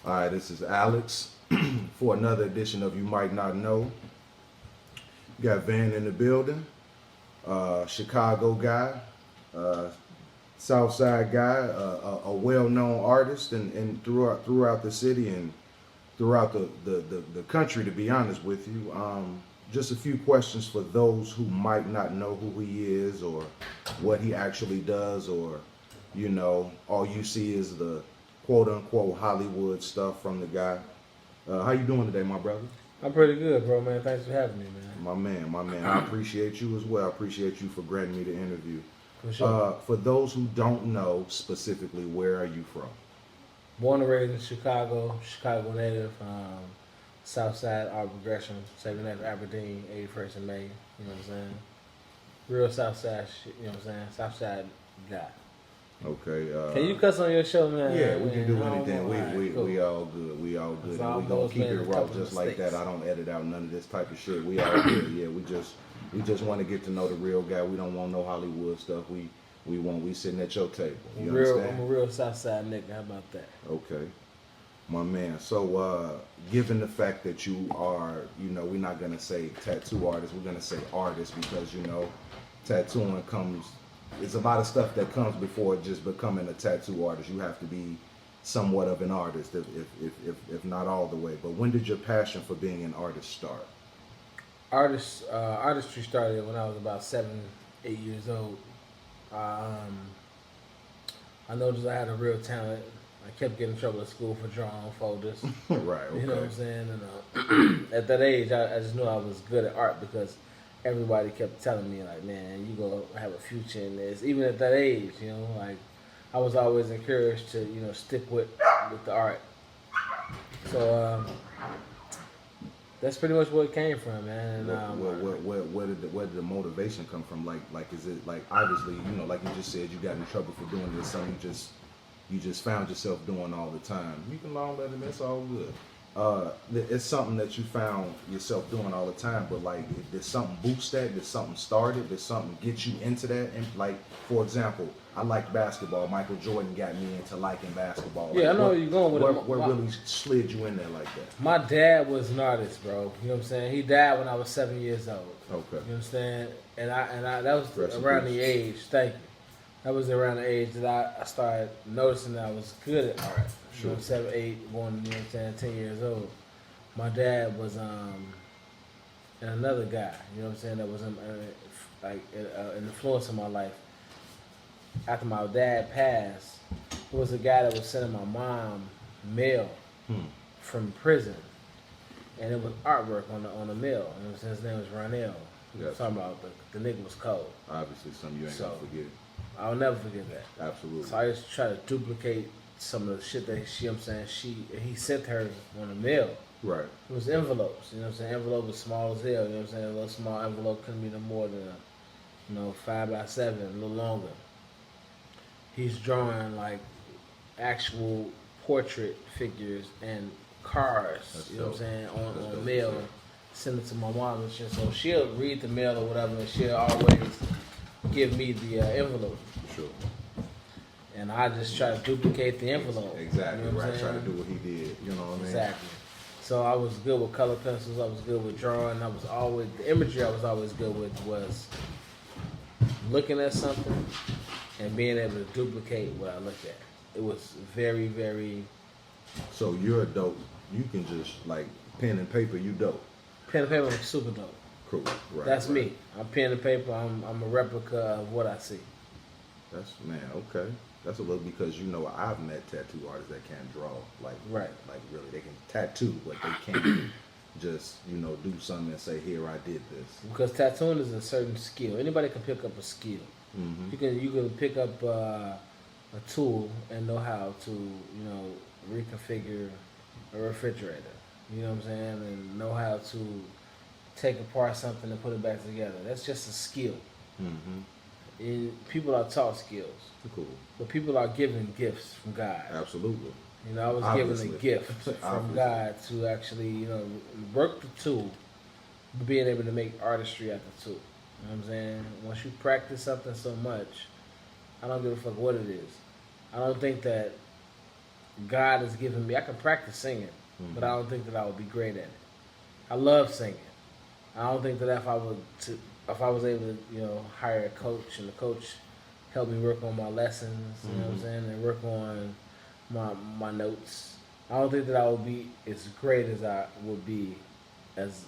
All right, this is Alex for another edition of You Might Not Know. You got Van in the building, Chicago guy, uh, Southside guy, a well-known artist, and throughout the city and throughout the country. To be honest with you, just a few questions for those who might not know who he is or what he actually does, or all you see is the quote unquote Hollywood stuff from the guy. How you doing today, my brother? I'm pretty good, bro, man. Thanks for having me, man. My man. I appreciate you as well. I appreciate you for granting me the interview. For sure. For those who don't know specifically, where are you from? Born and raised in Chicago, Chicago native, Southside, Art Progression, 79th Aberdeen, 81st and May. You know what I'm saying? Real Southside shit, you know what I'm saying? Southside guy. Okay. Can you cuss on your show, man? Yeah, we can do I don't anything. know. Alright, cool. We all good. We all good. That's And all we gonna those keep made it a raw couple just like mistakes. that. I don't edit out none of this type of shit. We all good. Yeah, we just want to get to know the real guy. We don't want no Hollywood stuff. We sitting at your table. You I'm understand? a real Southside nigga. How about that? Okay. My man. So, given the fact that you are, we're not gonna say tattoo artist, we're gonna say artist because tattooing comes. It's a lot of stuff that comes before just becoming a tattoo artist. You have to be somewhat of an artist, if not all the way. But when did your passion for being an artist start? Artistry started when I was about 7, 8 years old. I noticed I had a real talent. I kept getting in trouble at school for drawing on folders. Right. Okay. You know what I'm saying? And at that age, I just knew I was good at art because everybody kept telling me, like, man, you gonna have a future in this. Even at that age, like I was always encouraged to, stick with the art. So that's pretty much where it came from, man. And, where did the motivation come from? Like, is it like obviously, like you just said, you got in trouble for doing this, something you just found yourself doing all the time. You can learn better, that's all good. It's something that you found yourself doing all the time, but like, did something boost that? Did something start it? Did something get you into that? And like, for example, I liked basketball. Michael Jordan got me into liking basketball. yeah, Like, I know where you're going with it. what really slid you in there like that? My dad was an artist, bro. You know what I'm saying? He died when I was 7 years old. Okay. You understand? And I that was Rest in around peace. the age. Thank you. That was around the age that I started noticing that I was good at art. Sure. 7, 8, going, 10 years old. My dad was and another guy. You know what I'm saying? That was an influence in my life. After my dad passed, it was a guy that was sending my mom mail from prison, and it was artwork on the mail. And his name was Ronell. Yes. Talking about the nigga was cold. Obviously, something you ain't gonna forget. I'll never forget that. Absolutely. So I used to try to duplicate some of the shit that he sent her on the mail. Right. It was envelopes, you know what I'm saying? Envelope was small as hell, you know what I'm saying? A little small envelope couldn't be no more than 5x7, a little longer. He's drawing like actual portrait figures and cars, That's you know what I'm dope. saying, That's on dope mail, as hell. send it to my mom and shit. So she'll read the mail or whatever, and she'll always give me the envelope. Sure. And I just try to duplicate the envelope. Exactly. You know what I'm Right. Try to saying? do what he did. You know what I mean? Exactly. So I was good with color pencils. I was good with drawing. The imagery I was always good with was looking at something and being able to duplicate what I looked at. It was very, very So you're a dope. You can just like pen and paper. You dope. pen and paper. I'm super dope. Cool. Right. That's right. me. I'm pen and paper. I'm a replica of what I see. That's okay. That's a little because I've met tattoo artists that can't draw like really they can tattoo but they can't just do something and say here I did this. Because tattooing is a certain skill. Anybody can pick up a skill. Mm-hmm. You can pick up a tool and know how to reconfigure a refrigerator. You know what I'm saying? And know how to take apart something and put it back together. That's just a skill. Mm-hmm. People are taught skills, Cool. but people are given gifts from God. Absolutely. I was Obviously. given a gift from Obviously. God to actually work the tool, but being able to make artistry at the tool. You know what I'm saying? Once you practice something so much, I don't give a fuck what it is. I don't think that God has given me. I can practice singing, but I don't think that I would be great at it. I love singing. I don't think that if I was able to, hire a coach and the coach help me work on my lessons, you know what I'm saying, and work on my notes, I don't think that I would be as great as I would be as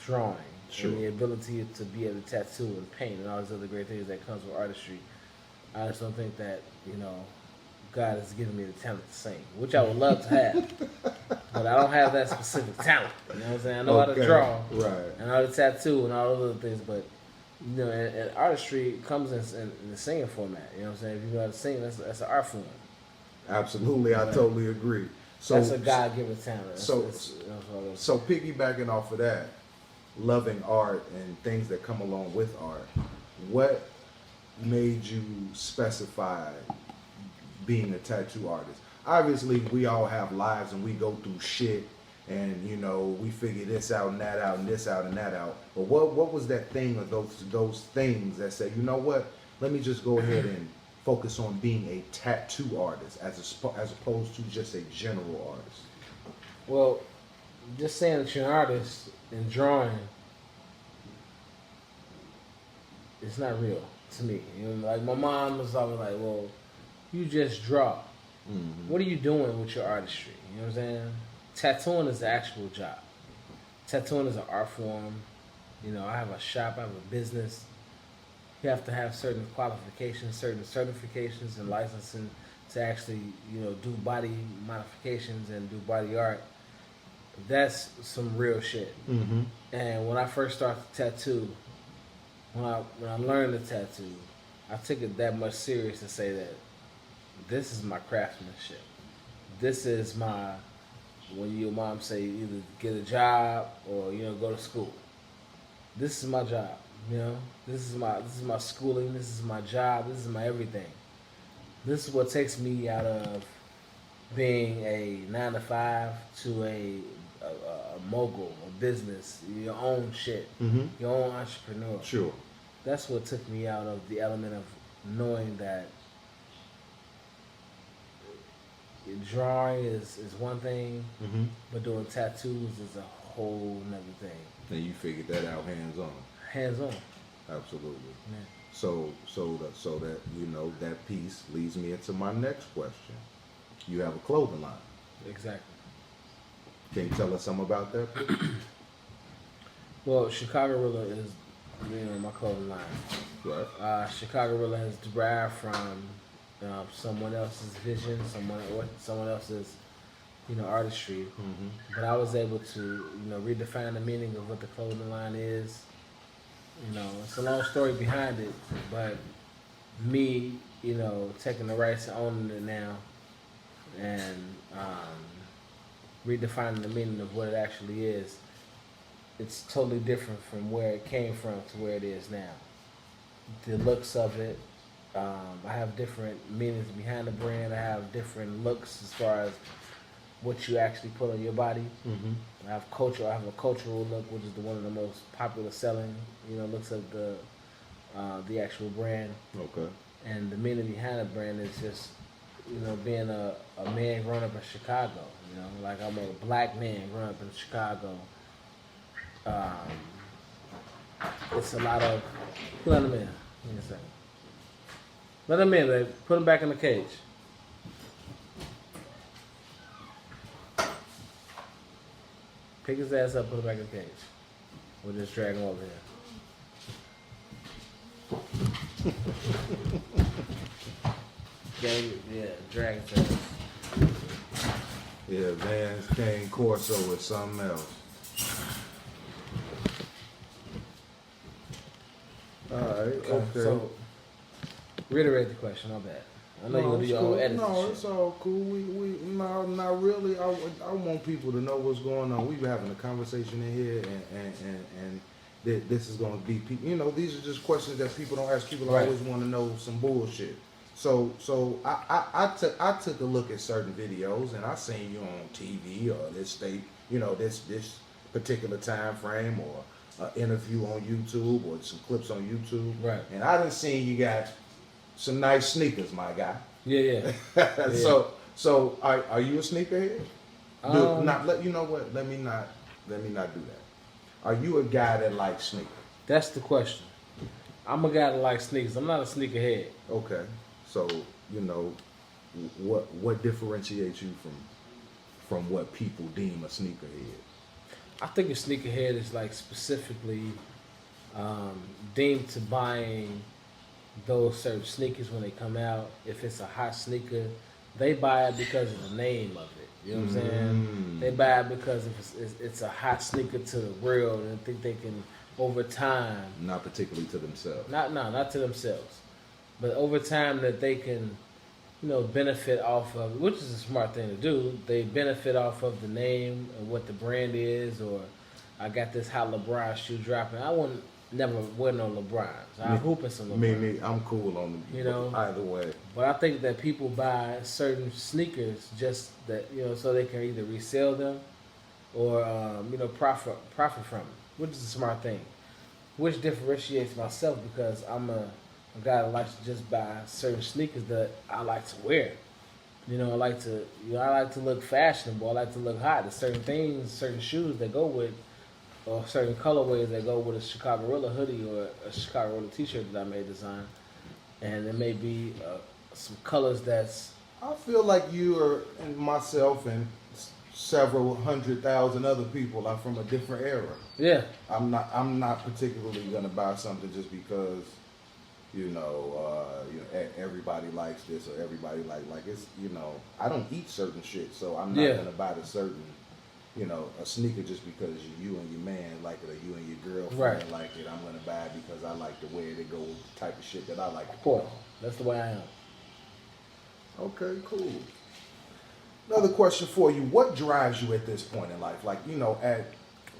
drawing. Sure. And the ability to be able to tattoo and paint and all these other great things that comes with artistry. I just don't think that, God has given me the talent to sing, which I would love to have. But I don't have that specific talent. You know what I'm saying? I know how to draw. Right. And I know how to tattoo and all those other things, but and artistry comes in the singing format. You know what I'm saying? If you know how to sing, that's an art form. Absolutely, I totally agree. So that's a God-given talent. So piggybacking off of that, loving art and things that come along with art, what made you specify being a tattoo artist? Obviously, we all have lives and we go through shit, and we figure this out and that out and this out and that out. But what was that thing or those things that said, you know what? Let me just go ahead and focus on being a tattoo artist as opposed to just a general artist. Well, just saying that you're an artist and drawing, it's not real to me. Like my mom was always like, "Well, you just draw. What are you doing with your artistry?" You know what I'm saying? Tattooing is the actual job. Tattooing is an art form. I have a shop, I have a business. You have to have certain qualifications, certain certifications and licensing to actually, do body modifications and do body art. That's some real shit. Mm-hmm. And when I first started to tattoo, when I learned to tattoo, I took it that much serious to say that this is my craftsmanship. This is when your mom say either get a job or go to school. This is my job. This is my schooling. This is my job. This is my everything. This is what takes me out of being a 9-to-5 to a mogul, a business, your own shit, your own entrepreneur. Sure. That's what took me out of the element of knowing that drawing is one thing, but doing tattoos is a whole nother thing. And you figured that out hands on. Hands on. Absolutely. Yeah. So that that piece leads me into my next question. You have a clothing line. Exactly. Can you tell us something about that, please? Well, Chicago is my clothing line. Right. Chicago is derived from someone else's vision, someone else's artistry. But I was able to redefine the meaning of what the clothing line is. It's a long story behind it, but me taking the rights and owning it now and redefining the meaning of what it actually is, it's totally different from where it came from to where it is now. The looks of it, I have different meanings behind the brand. I have different looks as far as what you actually put on your body. I have a cultural look, which is one of the most popular selling, looks of the actual brand. Okay. And the meaning behind the brand is just, being a man growing up in Chicago. Like I'm a black man growing up in Chicago. It's a lot of. Let him in. Give me a second. Let him in, babe. Put him back in the cage. Pick his ass up, put him back in the cage. We'll just drag him over here. Drag his ass. Yeah, Vans Cane Corso is something else. All right, okay. So, reiterate the question, my bad. I know you're going to do your own editing. No, it's all cool. No, not really. I want people to know what's going on. We've been having a conversation in here, and this is going to be, these are just questions that people don't ask. People always want to know some bullshit. So I took a look at certain videos, and I seen you on TV or this state, this particular time frame, or an interview on YouTube or some clips on YouTube. Right. And I done seen you got some nice sneakers, my guy. Yeah. So are you a sneakerhead? Not let you know what. Let me not do that. Are you a guy that likes sneakers? That's the question. I'm a guy that likes sneakers. I'm not a sneakerhead. Okay. So you know what differentiates you from what people deem a sneakerhead? I think a sneakerhead is like specifically deemed to buying those certain sneakers when they come out. If it's a hot sneaker, they buy it because of the name of it. You know what I'm saying? They buy it because if it's a hot sneaker to the world, and think they can over time. Not particularly to themselves. Not to themselves, but over time that they can, benefit off of, which is a smart thing to do. They benefit off of the name and what the brand is, or I got this hot LeBron shoe dropping. I wouldn't never wear no LeBrons. I hoop in some LeBrons. Me, I'm cool on either way. But I think that people buy certain sneakers just that so they can either resell them or profit from them, which is a smart thing. Which differentiates myself because I'm a guy that likes to just buy certain sneakers that I like to wear. I like to look fashionable. I like to look hot. There's certain things, certain shoes that go with, or certain colorways that go with a Chicago hoodie or a Chicago t-shirt that I may design. And there may be some colors that's... I feel like you are, and myself and several 100,000 other people are from a different era. Yeah. I'm not particularly gonna buy something just because everybody likes this or everybody like it's I don't eat certain shit, so I'm not gonna buy the certain a sneaker just because you and your man like it or you and your girlfriend like it. I'm gonna buy it because I like the way it goes, the type of shit that I like to put on. That's the way I am. Okay, cool. Another question for you: what drives you at this point in life? Like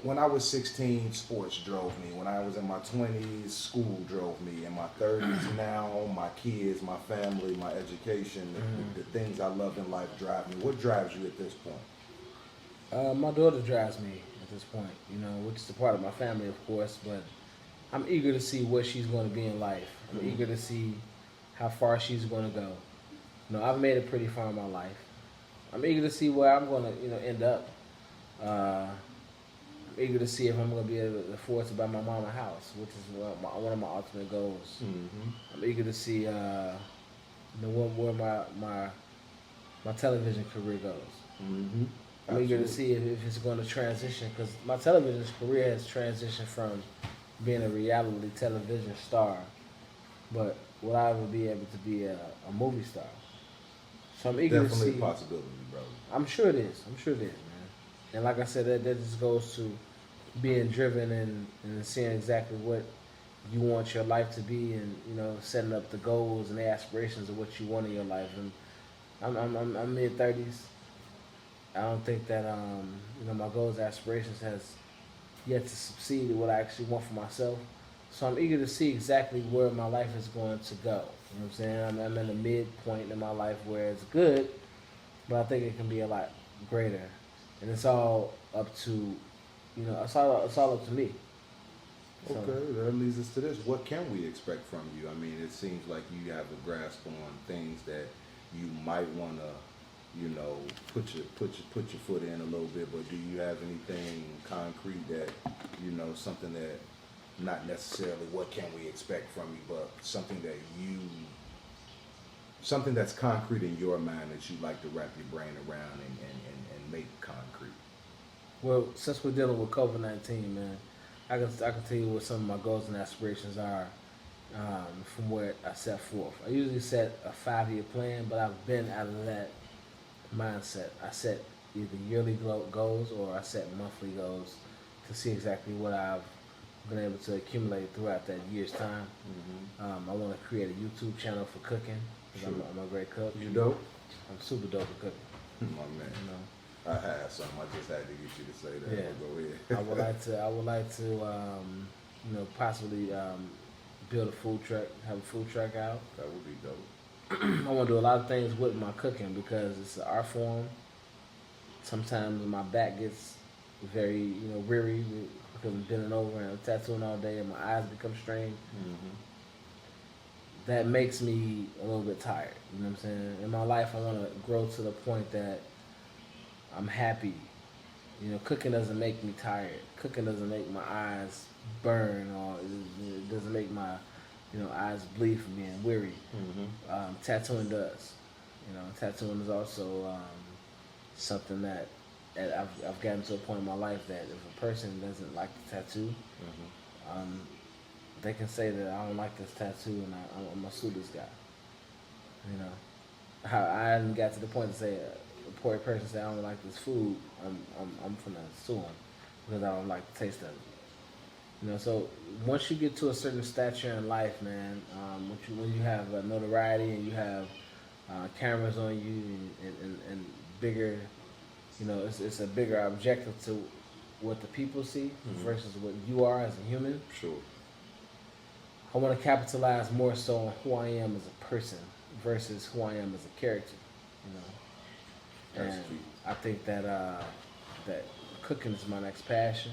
when I was 16, sports drove me. When I was in my 20s, school drove me. In my 30s now, my kids, my family, my education, the things I love in life drive me. What drives you at this point? My daughter drives me at this point, which is a part of my family, of course, but I'm eager to see where she's going to be in life. I'm eager to see how far she's going to go. I've made it pretty far in my life. I'm eager to see where I'm going to, end up. I'm eager to see if I'm going to be able to afford to buy my mom a house, which is one of my ultimate goals. Mm-hmm. I'm eager to see, where my television career goes. Mm-hmm. I'm eager to see if it's going to transition, because my television career has transitioned from being a reality television star, but will I ever be able to be a movie star? So I'm eager to see. Definitely a possibility, bro. I'm sure it is, man. And like I said, that just goes to being driven and seeing exactly what you want your life to be, and setting up the goals and the aspirations of what you want in your life. And I'm mid-30s. I don't think that my goals and aspirations has yet to succeed in what I actually want for myself. So I'm eager to see exactly where my life is going to go. You know what I'm saying? I'm in a midpoint in my life where it's good, but I think it can be a lot greater. And it's all up to, it's all up to me. So. Okay, that leads us to this. What can we expect from you? I mean, it seems like you have a grasp on things that you might want to, put your foot in a little bit. But do you have anything concrete that, something that, not necessarily what can we expect from you, but something that's concrete in your mind that you like to wrap your brain around and make concrete? Well, since we're dealing with COVID-19, man, I can tell you what some of my goals and aspirations are from what I set forth. I usually set a 5-year plan, but I've been out of that mindset. I set either yearly goals or I set monthly goals to see exactly what I've been able to accumulate throughout that year's time. Mm-hmm. I want to create a YouTube channel for cooking because I'm a great cook. You dope? I'm super dope at cooking. My man. I had some. I just had to get you to say that. Yeah. Go ahead. I would like to, possibly build a food truck, have a food truck out. That would be dope. I want to do a lot of things with my cooking because it's an art form. Sometimes my back gets very, weary because I'm bending over and I'm tattooing all day and my eyes become strained. Mm-hmm. that makes me a little bit tired. You know what I'm saying? In my life, I want to grow to the point that I'm happy. You know, cooking doesn't make me tired. Cooking doesn't make my eyes burn, or it doesn't make my, eyes bleed from being weary. Tattooing does. You know, tattooing is also something that I've gotten to a point in my life that if a person doesn't like the tattoo, they can say that I don't like this tattoo and I'm gonna sue this guy. You know, how I hadn't got to the point to say a poor person say I don't like this food, I'm finna sue him because I don't like the taste of it. You know, so once you get to a certain stature in life, man, when you have notoriety and you have cameras on you and bigger, it's a bigger objective to what the people see versus what you are as a human. Sure. I want to capitalize more so on who I am as a person versus who I am as a character. You know, That's and key. I think that that cooking is my next passion,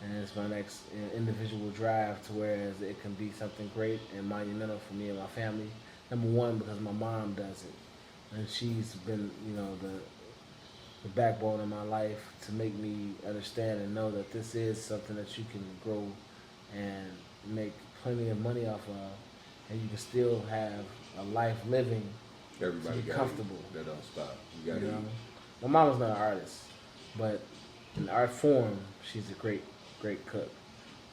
and it's my next individual drive to whereas it can be something great and monumental for me and my family. Number one, because my mom does it, and she's been, the backbone of my life to make me understand and know that this is something that you can grow and make plenty of money off of, and you can still have a life living Everybody to be got comfortable. That don't stop. You got You to know? eat. My mama's not an artist, but in art form, she's a great, great cook,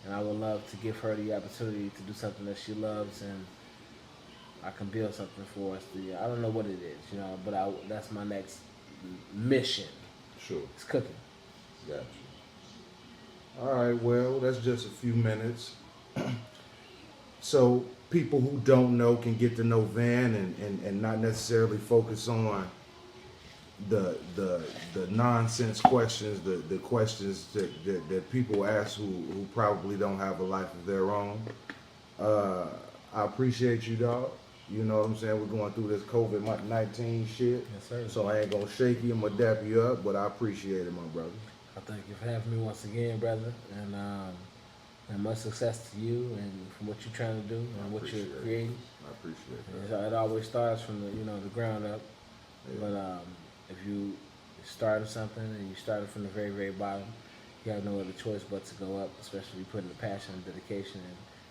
and I would love to give her the opportunity to do something that she loves, and I can build something for us. I don't know what it is, but that's my next mission. Sure. It's cooking. Got you. All right, well, that's just a few minutes. So people who don't know can get to know Van and not necessarily focus on the nonsense questions, the questions that people ask who probably don't have a life of their own. I appreciate you, dog. You know what I'm saying? We're going through this COVID-19 shit. Yes, sir. So I ain't gonna shake you, I'm gonna dap you up, but I appreciate it, my brother. I thank you for having me once again, brother, and much success to you and from what you're trying to do and what you're creating. I appreciate that. It always starts from the ground up, Yeah. but if you started something and you started from the very, very bottom, you have no other choice but to go up, especially putting the passion and dedication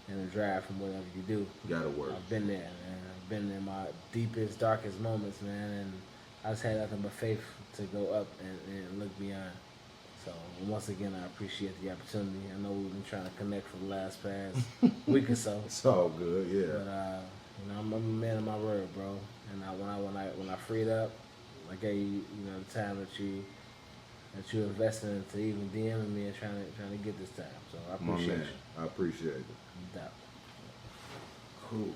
and the drive from whatever you do. Gotta work. I've been there, man. I've been in my deepest, darkest moments, man, and I just had nothing but faith to go up and look beyond. So once again, I appreciate the opportunity. I know we've been trying to connect for the last past week or so, It's all good, yeah. but I'm a man of my word, bro. And when I freed up, I gave you the time that you invested into even DMing me and trying to get this time. So I My appreciate man, you. I appreciate it. No doubt. Cool.